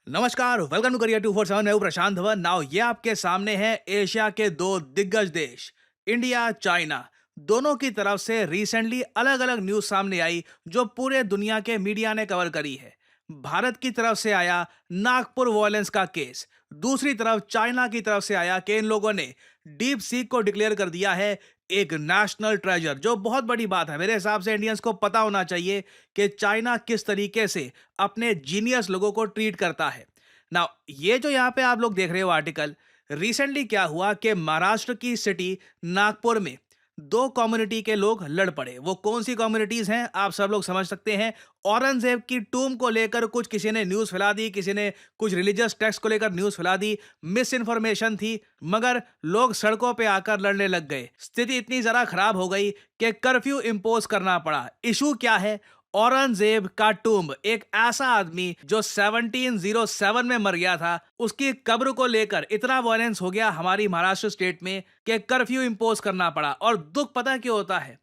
नमस्कार, welcome to career 247। मैं हूं प्रशांत धवन। नाउ ये आपके सामने है एशिया के दो दिग्गज देश, इंडिया चाइना। दोनों की तरफ से रिसेंटली अलग अलग न्यूज सामने आई जो पूरे दुनिया के मीडिया ने कवर करी है। भारत की तरफ से आया नागपुर वॉयलेंस का केस, दूसरी तरफ चाइना की तरफ से आया कि इन लोगों ने डीप सीक को डिक्लेयर कर दिया है एक नेशनल ट्रेजर, जो बहुत बड़ी बात है। मेरे हिसाब से इंडियंस को पता होना चाहिए कि चाइना किस तरीके से अपने जीनियस लोगों को ट्रीट करता है। नाउ ये जो यहाँ पे आप लोग देख रहे हो आर्टिकल, रिसेंटली क्या हुआ कि महाराष्ट्र की सिटी नागपुर में दो कम्युनिटी के लोग लड़ पड़े। वो कौन सी कम्युनिटीज हैं आप सब लोग समझ सकते हैं। औरंगजेब की टूम को लेकर कुछ किसी ने न्यूज फैला दी, किसी ने कुछ रिलीजियस टेक्स्ट को लेकर न्यूज फैला दी, मिस इन्फॉर्मेशन थी, मगर लोग सड़कों पे आकर लड़ने लग गए। स्थिति इतनी जरा खराब हो गई कि कर्फ्यू इंपोज करना पड़ा। इशू क्या है? औरंगजेब का टूम्ब, एक ऐसा आदमी जो 1707 में मर गया था, उसकी कब्र को लेकर इतना वायलेंस हो गया हमारी महाराष्ट्र स्टेट में कि कर्फ्यू इंपोज करना पड़ा। और दुख पता क्यों होता है?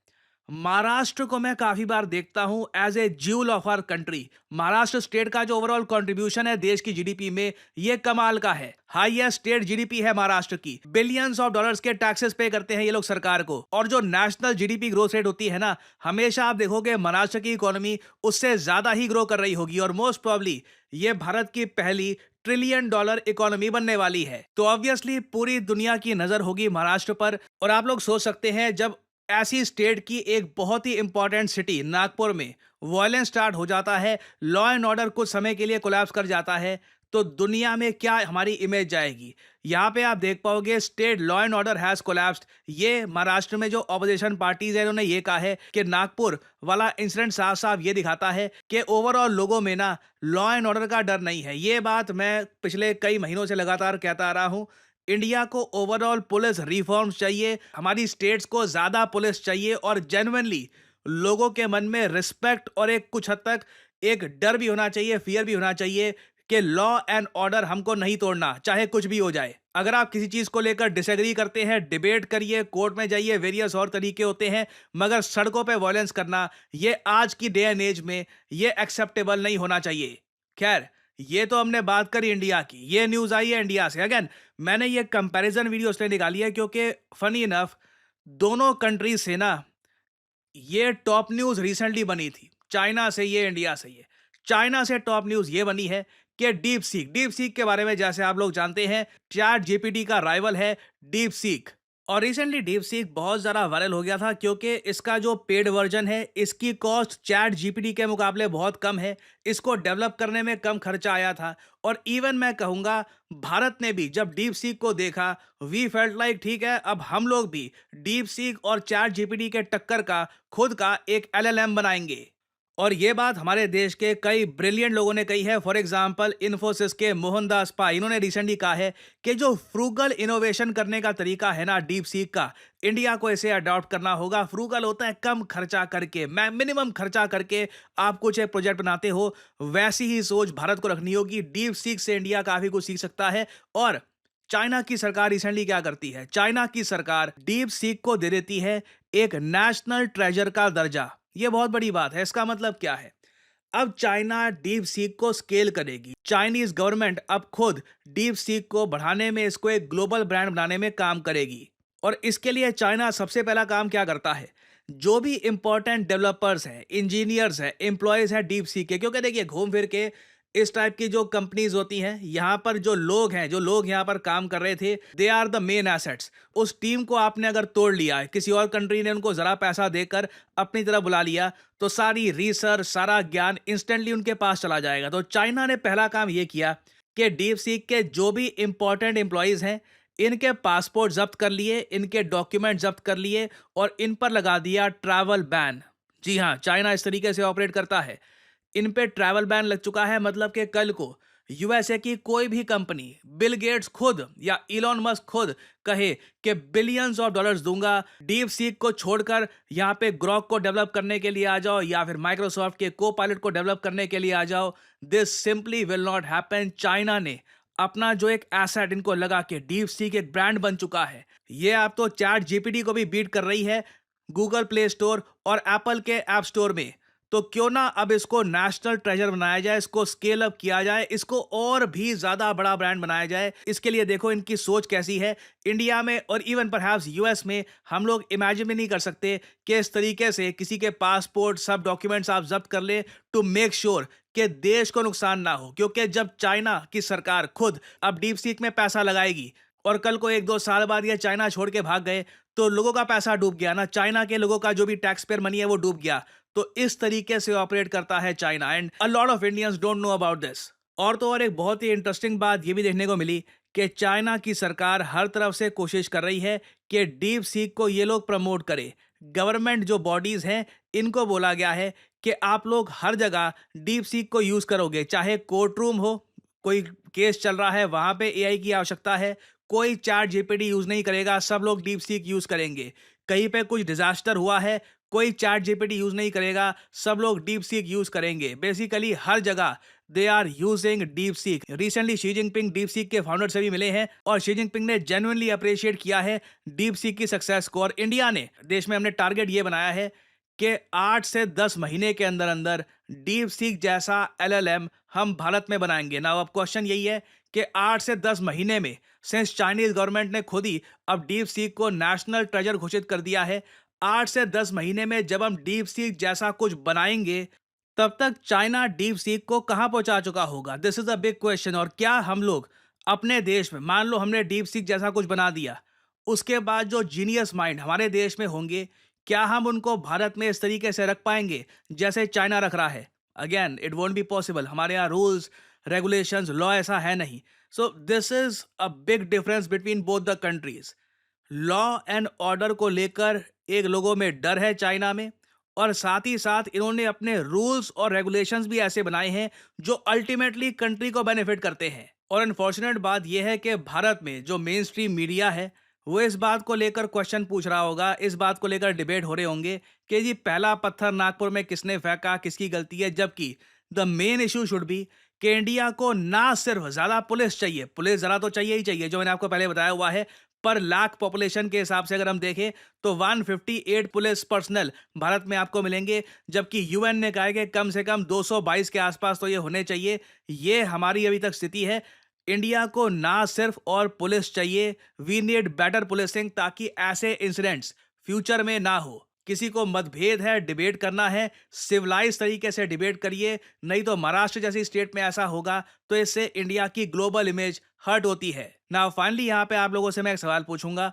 महाराष्ट्र को मैं काफी बार देखता हूं as a jewel of our country. Maharashtra state का जो ओवरऑल कंट्रीब्यूशन है देश की जीडीपी में, ये कमाल का है। हाईएस्ट स्टेट जीडीपी है महाराष्ट्र की। बिलियंस ऑफ डॉलर्स के टैक्सेस पे करते हैं ये लोग सरकार को। और जो नेशनल जीडीपी ग्रोथ रेट होती है ना, हमेशा आप देखोगे महाराष्ट्र की इकोनॉमी उससे ज्यादा ही ग्रो कर रही होगी। और मोस्ट प्रोबेबली ये भारत की पहली ट्रिलियन डॉलर इकोनॉमी बनने वाली है। तो ऑब्वियसली पूरी दुनिया की नजर होगी महाराष्ट्र पर। और आप लोग सोच सकते हैं, जब ऐसी स्टेट की एक बहुत ही इंपॉर्टेंट सिटी नागपुर में वायलेंस स्टार्ट हो जाता है, लॉ एंड ऑर्डर कुछ समय के लिए कोलैप्स कर जाता है, तो दुनिया में क्या हमारी इमेज जाएगी। यहाँ पे आप देख पाओगे state law and order has collapsed. ये महाराष्ट्र में जो ऑपोजिशन पार्टीज है उन्होंने ये कहा है कि नागपुर वाला इंसिडेंट साफ साफ ये दिखाता है कि ओवरऑल लोगों में ना लॉ एंड ऑर्डर का डर नहीं है। ये बात मैं पिछले कई महीनों से लगातार कहता आ रहा हूँ। इंडिया को ओवरऑल पुलिस रिफॉर्म्स चाहिए, हमारी स्टेट्स को ज्यादा पुलिस चाहिए, और जेन्युइनली लोगों के मन में रिस्पेक्ट और एक कुछ हद तक एक डर भी होना चाहिए, फियर भी होना चाहिए कि लॉ एंड ऑर्डर हमको नहीं तोड़ना, चाहे कुछ भी हो जाए। अगर आप किसी चीज को लेकर डिसएग्री करते हैं, डिबेट करिए, कोर्ट में जाइए, वेरियस और तरीके होते हैं, मगर सड़कों पे वायलेंस करना ये आज की डे एंड एज में ये एक्सेप्टेबल नहीं होना चाहिए। खैर, ये तो हमने बात करी इंडिया की। ये न्यूज आई है इंडिया से। अगेन मैंने ये कंपैरिजन वीडियो इसलिए निकाली है क्योंकि फनी इनफ दोनों कंट्रीज से ना ये टॉप न्यूज रिसेंटली बनी थी। चाइना से ये, इंडिया से ये। चाइना से टॉप न्यूज ये बनी है कि डीप सीक के बारे में जैसे आप लोग जानते हैं, चैट जीपीटी का राइवल है डीप सीक। और रिसेंटली डीप सीक बहुत ज़्यादा वायरल हो गया था क्योंकि इसका जो पेड वर्जन है इसकी कॉस्ट चैट जीपीटी के मुकाबले बहुत कम है। इसको डेवलप करने में कम खर्चा आया था। और इवन मैं कहूँगा भारत ने भी जब डीप सीक को देखा, वी फेल्ट लाइक ठीक है, अब हम लोग भी डीप सीक और चैट जीपीटी के टक्कर का खुद का एक एलएलएम बनाएंगे। और ये बात हमारे देश के कई ब्रिलियंट लोगों ने कही है। फॉर एग्जांपल इन्फोसिस के मोहनदास पा, इन्होंने रिसेंटली कहा है कि जो फ्रूगल इनोवेशन करने का तरीका है ना डीप सीक का, इंडिया को इसे अडॉप्ट करना होगा। फ्रूगल होता है कम खर्चा करके, मिनिमम खर्चा करके आप कुछ एक प्रोजेक्ट बनाते हो, वैसी ही सोच भारत को रखनी होगी। डीप सीक से इंडिया काफी कुछ सीख सकता है। और चाइना की सरकार रिसेंटली क्या करती है? चाइना की सरकार डीप सीक को दे देती है एक नेशनल ट्रेजर का दर्जा। ये बहुत बड़ी बात है। इसका मतलब क्या है? अब चाइना डीप सीक को स्केल करेगी। चाइनीज गवर्नमेंट अब खुद डीप सीक को बढ़ाने में, इसको एक ग्लोबल ब्रांड बनाने में काम करेगी। और इसके लिए चाइना सबसे पहला काम क्या करता है? जो भी इंपॉर्टेंट डेवलपर्स हैं, इंजीनियर्स हैं, एम्प्लॉयज हैं डीप सीक के, क्योंकि देखिए घूम फिर के इस टाइप की जो कंपनीज होती हैं, यहाँ पर जो लोग हैं, जो लोग यहाँ पर काम कर रहे थे, they are the main assets. उस टीम को आपने अगर तोड़ लिया है, किसी और कंट्री ने उनको जरा पैसा देकर अपनी तरफ बुला लिया, तो सारी रिसर्च, सारा ज्ञान इंस्टेंटली उनके पास चला जाएगा। तो चाइना ने पहला काम ये किया कि डीप सीक के जो भी इंपॉर्टेंट एम्प्लॉयज हैं, इनके पासपोर्ट जब्त कर लिए, इनके डॉक्यूमेंट जब्त कर लिए, और इन पर लगा दिया ट्रैवल बैन। जी हाँ, चाइना इस तरीके से ऑपरेट करता है। इन पे ट्रैवल बैन लग चुका है, मतलब कि कल को यूएसए की कोई भी कंपनी, बिल गेट्स खुद या इलॉन मस्क खुद कहे कि बिलियंस ऑफ डॉलर्स दूंगा, डीप सीक को छोड़कर यहाँ पे ग्रॉक को डेवलप करने के लिए आ जाओ, या फिर माइक्रोसॉफ्ट के को पायलट को डेवलप करने के लिए आ जाओ, this simply will not happen. China ने अपना जो एक एसेट इनको लगा कि डीप सीक एक ब्रांड बन चुका है, ये आप तो चैट जीपीटी को भी बीट कर रही है गूगल प्ले स्टोर और एप्पल के ऐप स्टोर में। तो क्यों ना अब इसको नेशनल ट्रेजर बनाया जाए, इसको स्केल अप किया जाए, इसको और भी ज्यादा बड़ा ब्रांड बनाया जाए। इसके लिए देखो इनकी सोच कैसी है। इंडिया में और इवन परहैप्स यूएस में हम लोग इमेजिन भी नहीं कर सकते कि इस तरीके से किसी के पासपोर्ट सब डॉक्यूमेंट्स आप जब्त कर ले टू मेक श्योर कि देश को नुकसान ना हो। क्योंकि जब चाइना की सरकार खुद अब डीप सीक में पैसा लगाएगी और कल को 1-2 साल बाद ये चाइना छोड़ के भाग गए तो लोगों का पैसा डूब गया ना, चाइना के लोगों का जो भी टैक्स पेयर मनी है वो डूब गया। तो इस तरीके से ऑपरेट करता है China and a lot of Indians don't know about this. और तो और एक बहुत ही इंटरेस्टिंग बात ये भी देखने को मिली कि चाइना की सरकार हर तरफ से कोशिश कर रही है कि डीप सीक को ये लोग प्रमोट करे। गवर्नमेंट जो बॉडीज हैं इनको बोला गया है कि आप लोग हर जगह डीप सीक को यूज करोगे, चाहे कोर्ट रूम हो, कोई केस चल रहा है वहां पे एआई की आवश्यकता है, कोई चैट जीपीटी यूज नहीं करेगा, सब लोग डीप सीक यूज करेंगे। कहीं पे कुछ डिजास्टर हुआ है, कोई चैट जीपीटी यूज नहीं करेगा, सब लोग डीप सीक यूज करेंगे। बेसिकली हर जगह they are using DeepSeek. Recently Xi Jinping DeepSeek के फाउंडर से भी मिले हैं और शी जिनपिंग ने जेन्युइनली अप्रिशिएट किया है डीप सीक की सक्सेस को। और इंडिया ने देश में हमने टारगेट ये बनाया है कि 8 से 10 महीने के अंदर अंदर डीप सीक जैसा एलएलएम हम भारत में बनाएंगे ना। अब क्वेश्चन यही है कि 8 से 10 महीने में, सिंस चाइनीज गवर्नमेंट ने खुद ही अब डीप सीक को नेशनल ट्रेजर घोषित कर दिया है, 8 से 10 महीने में जब हम डीप सीक जैसा कुछ बनाएंगे तब तक चाइना डीप सीक को कहां पहुंचा चुका होगा? This is a big question. और क्या हम लोग अपने देश में, मान लो हमने डीप सीक जैसा कुछ बना दिया, उसके बाद जो जीनियस माइंड हमारे देश में होंगे, क्या हम उनको भारत में इस तरीके से रख पाएंगे जैसे चाइना रख रहा है? Again it won't be possible. हमारे यहाँ रूल्स रेगुलेशंस लॉ ऐसा है नहीं। So this is a big difference between both the countries. Law and order को लेकर एक लोगों में डर है चाइना में, और साथ ही साथ इन्होंने अपने रूल्स और रेगुलेशंस भी ऐसे बनाए हैं जो अल्टीमेटली कंट्री को बेनिफिट करते हैं। और अनफॉर्चुनेट बात यह है कि भारत में जो मेन स्ट्रीम मीडिया है वो इस बात को लेकर क्वेश्चन पूछ रहा होगा, इस बात को लेकर डिबेट हो रहे होंगे कि जी पहला पत्थर नागपुर में किसने फेंका, किसकी गलती है। जबकि the main issue should be कि इंडिया को ना सिर्फ ज्यादा पुलिस चाहिए, पुलिस जरा तो चाहिए ही चाहिए, जो मैंने आपको पहले बताया हुआ है। पर लाख पॉपुलेशन के हिसाब से अगर हम देखें तो 158 पुलिस पर्सनल भारत में आपको मिलेंगे, जबकि यूएन ने कहा है कि कम से कम 222 के आसपास तो ये होने चाहिए। ये हमारी अभी तक स्थिति है। इंडिया को ना सिर्फ और पुलिस चाहिए, वी नीड बेटर पुलिसिंग, ताकि ऐसे इंसिडेंट्स फ्यूचर में ना हो। किसी को मतभेद है, डिबेट करना है, सिविलाइज तरीके से डिबेट करिए, नहीं तो महाराष्ट्र जैसी स्टेट में ऐसा होगा तो इससे इंडिया की ग्लोबल इमेज हर्ट होती है। नाउ फाइनली यहाँ पे आप लोगों से मैं एक सवाल पूछूंगा।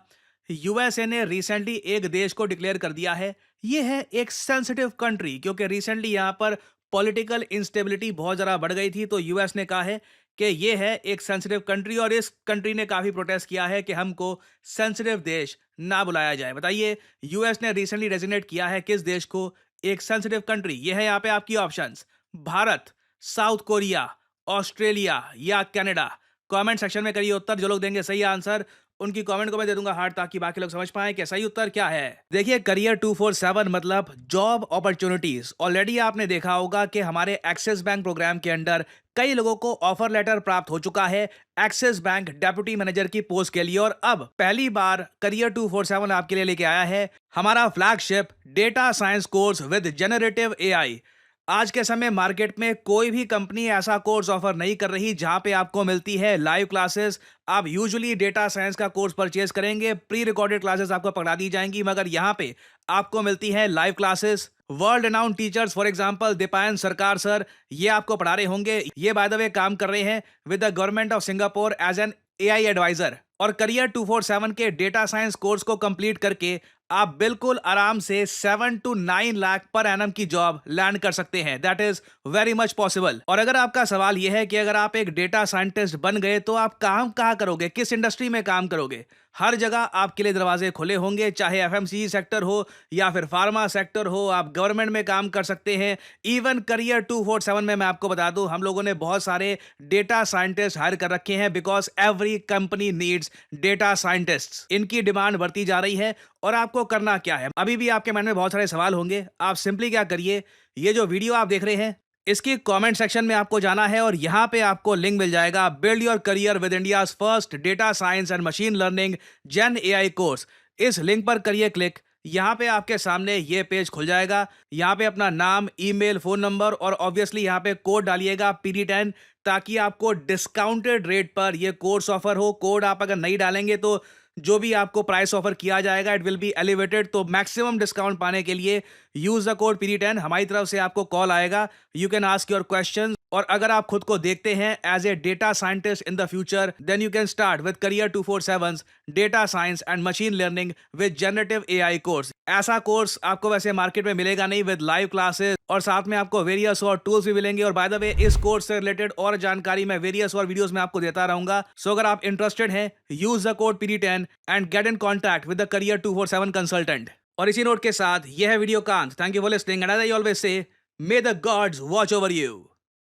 यूएसए ने रिसेंटली एक देश को डिक्लेयर कर दिया है, ये है एक सेंसिटिव कंट्री, क्योंकि रिसेंटली यहाँ पर पॉलिटिकल इंस्टेबिलिटी बहुत ज़्यादा बढ़ गई थी। तो यूएस ने कहा है कि ये है एक सेंसिटिव कंट्री, और इस कंट्री ने काफ़ी प्रोटेस्ट किया है कि हमको सेंसिटिव देश ना बुलाया जाए। बताइए यूएस ने रिसेंटली डेजिग्नेट किया है किस देश को एक सेंसिटिव कंट्री? ये है यहाँ पे आपकी options: Bharat, south Korea, Australia या कनाडा। कमेंट सेक्शन में करिए उत्तर। जो लोग देंगे सही आंसर उनकी कमेंट को मैं दे दूंगा हार्ट, ताकि बाकी लोग समझ पाएं कि सही उत्तर क्या है। देखिए करियर 247 मतलब जॉब अपॉर्चुनिटीज। ऑलरेडी आपने देखा होगा कि हमारे एक्सिस बैंक प्रोग्राम के अंडर कई लोगों को ऑफर लेटर प्राप्त हो चुका है एक्सिस बैंक डेप्यूटी मैनेजर की पोस्ट के लिए। और अब पहली बार करियर 247 आपके लिए लेके आया है हमारा flagship data science course with generative AI. आज के समय मार्केट में कोई भी कंपनी ऐसा कोर्स ऑफर नहीं कर रही जहां पे आपको मिलती है लाइव क्लासेस। आप यूजुअली डेटा साइंस का कोर्स परचेज करेंगे, प्री रिकॉर्डेड क्लासेस आपको पकड़ा दी जाएंगी, मगर यहां पे आपको मिलती है live classes. World renowned teachers for example Deepayan सरकार सर, ये आपको पढ़ा रहे होंगे। ये बाय द वे काम कर रहे हैं with the government of Singapore as an AI adviser. और करियर 247 के डेटा साइंस कोर्स को कंप्लीट करके आप बिल्कुल आराम से 7 to 9 लाख पर एनम की जॉब लैंड कर सकते हैं। That is very much possible. और अगर आपका सवाल यह है कि अगर आप एक डेटा साइंटिस्ट बन गए तो आप काम कहां करोगे, किस इंडस्ट्री में काम करोगे, हर जगह आपके लिए दरवाजे खुले होंगे, चाहे एफएमसीजी सेक्टर हो या फिर फार्मा सेक्टर हो, आप गवर्नमेंट में काम कर सकते हैं। इवन करियर 247 में मैं आपको बता दूं हम लोगों ने बहुत सारे डेटा साइंटिस्ट हायर कर रखे हैं, because every company needs data scientists. इनकी डिमांड बढ़ती जा रही है। और आपको करना क्या है, अभी भी आपके मन में बहुत सारे सवाल होंगे। आप सिंपली क्या करिए, ये जो वीडियो आप देख रहे हैं इसकी कमेंट सेक्शन में आपको जाना है और यहां पे आपको लिंक मिल जाएगा build your career with India's first data science and machine learning gen AI course. इस लिंक पर करिए क्लिक, यहाँ पे आपके सामने ये पेज खुल जाएगा। यहाँ पे अपना नाम, ईमेल, फोन नंबर और ऑब्वियसली यहाँ पे कोड डालिएगा PD10, ताकि आपको डिस्काउंटेड रेट पर ये कोर्स ऑफर हो। कोड आप अगर नहीं डालेंगे तो जो भी आपको प्राइस ऑफर किया जाएगा इट विल बी एलिवेटेड। तो मैक्सिमम डिस्काउंट पाने के लिए यूज द कोड PD10। हमारी तरफ से आपको कॉल आएगा, you can ask your question. और अगर आप खुद को देखते हैं as a data scientist in the future, then you can start with career 247 data science and machine learning with generative AI कोर्स। ऐसा कोर्स आपको वैसे मार्केट में मिलेगा नहीं, विद लाइव क्लासेस और साथ में आपको वेरियस और टूल्स भी मिलेंगे। और बाय द वे, इस कोर्स से रिलेटेड और जानकारी मैं वेरियस और वीडियोस में आपको देता रहूंगा। सो अगर आप इंटरेस्टेड हैं, use the code PD10 and get in contact with the career 247 consultant. और इसी नोट के साथ यह है वीडियो कांत। Thank you for listening and as I always say, may the gods watch over you.